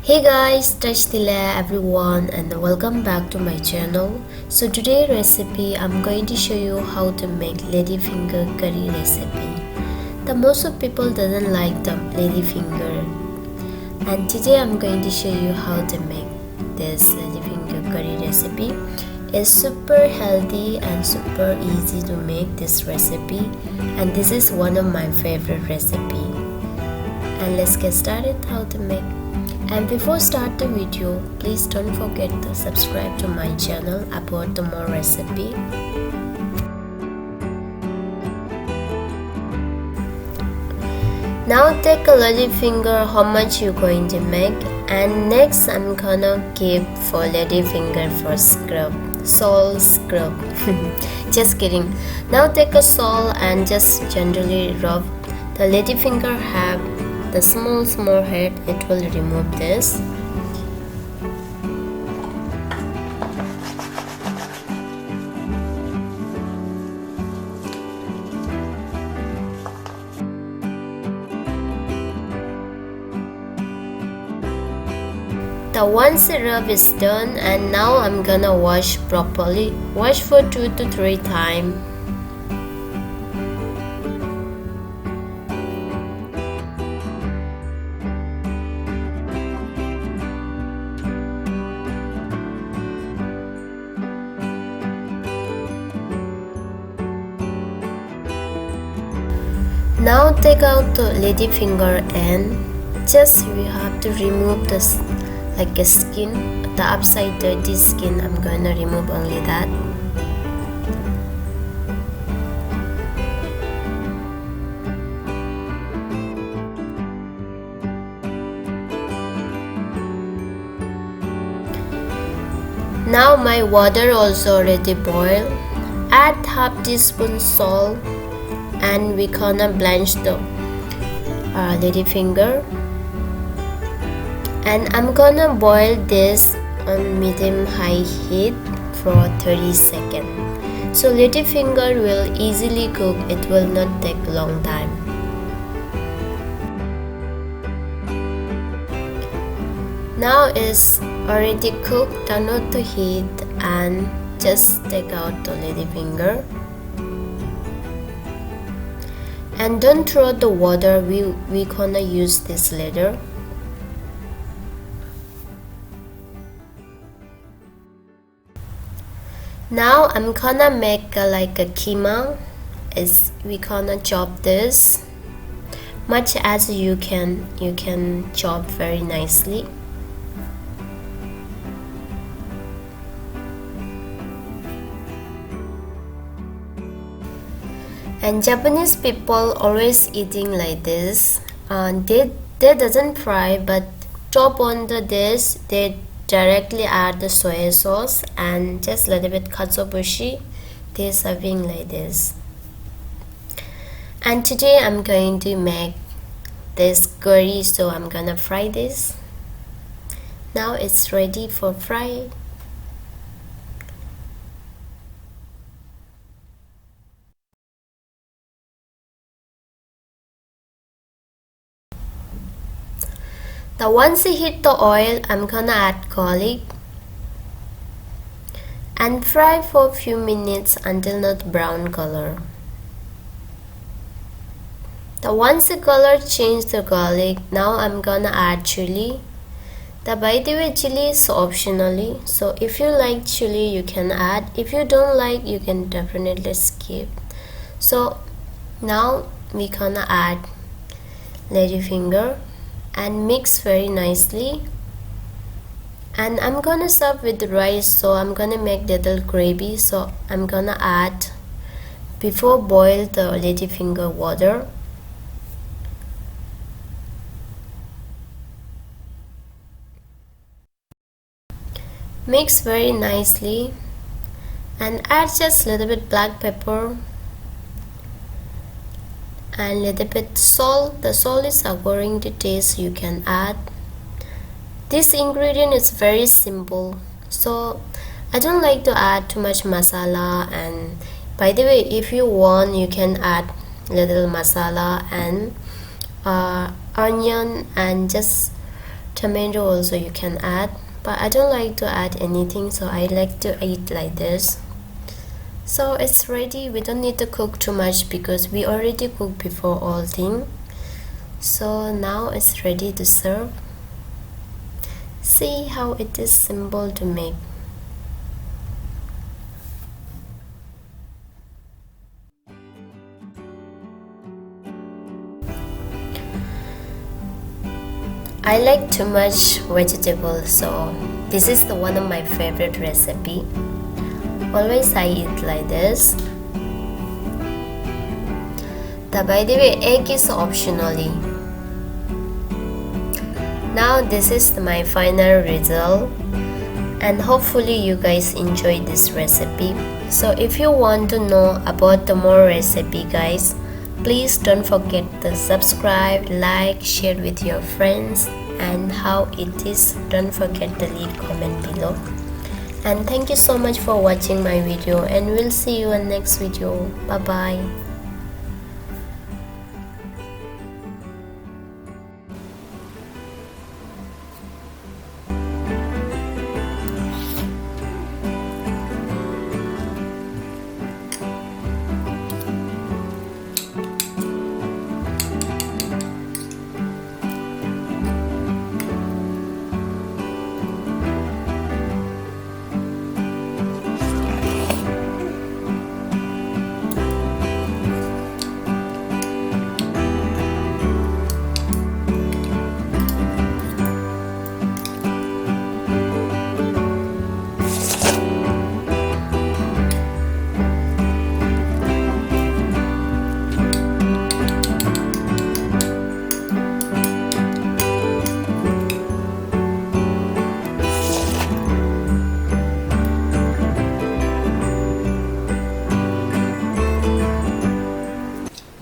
Hey guys, Tashdila everyone and welcome back to my channel. So today recipe I'm going to show you how to make ladyfinger curry recipe. The most of people doesn't like the ladyfinger, and today I'm going to show you how to make this ladyfinger curry recipe. It's super healthy and super easy to make this recipe, and this is one of my favorite recipe. And let's get started how to make. And before start the video, please don't forget to subscribe to my channel about the more recipe. Now take a ladyfinger how much you're going to make, and next I'm gonna keep for ladyfinger for scrub, salt scrub. Just kidding. Now take a salt and just gently rub the ladyfinger have the small head. It will remove this. The once the rub is done, and now I'm gonna wash properly. Wash for 2 to 3 times. Now take out the ladyfinger and just we have to remove this like a skin, the upside dirty skin. I'm gonna remove only that. Now my water also already boiled. Add half teaspoon salt and we gonna blanch the ladyfinger, and I'm gonna boil this on medium high heat for 30 seconds. So ladyfinger will easily cook, it will not take long time. Now it's already cooked. Turn off the heat and just take out the ladyfinger. And don't throw the water, we gonna use this later. Now I'm gonna make like a keema. We gonna chop this much as you can chop very nicely. And Japanese people always eating like this. They doesn't fry, but chop on the dish. They directly add the soy sauce and just a little bit katsuobushi. They serving like this. And today I'm going to make this curry, so I'm gonna fry this. Now it's ready for fry. Now once you heat the oil, I'm gonna add garlic and fry for a few minutes until not brown color. Now once the color change the garlic, now I'm gonna add chili. By the way, chili is optionally, so if you like chili you can add. If you don't like, you can definitely skip. So now we gonna add ladyfinger and mix very nicely, and I'm gonna serve with rice, so I'm gonna make little gravy. So I'm gonna add before boil the ladyfinger water. Mix very nicely and add just a little bit black pepper and little bit salt. The salt is according to taste, you can add. This ingredient is very simple, so I don't like to add too much masala. And by the way, if you want, you can add little masala and onion and just Tomato also you can add, but I don't like to add anything, so I like to eat like this. So it's ready. We don't need to cook too much because we already cooked before all thing. So now it's ready to serve. See how it is simple to make. I like too much vegetables, so this is the one of my favorite recipe. Always I eat like this. By the way, egg is optionally. Now this is my final result, and hopefully you guys enjoy this recipe. So if you want to know about the more recipe guys, please don't forget to subscribe, like, share with your friends, and how it is, don't forget to leave comment below. And thank you so much for watching my video, and we'll see you in next video. Bye bye.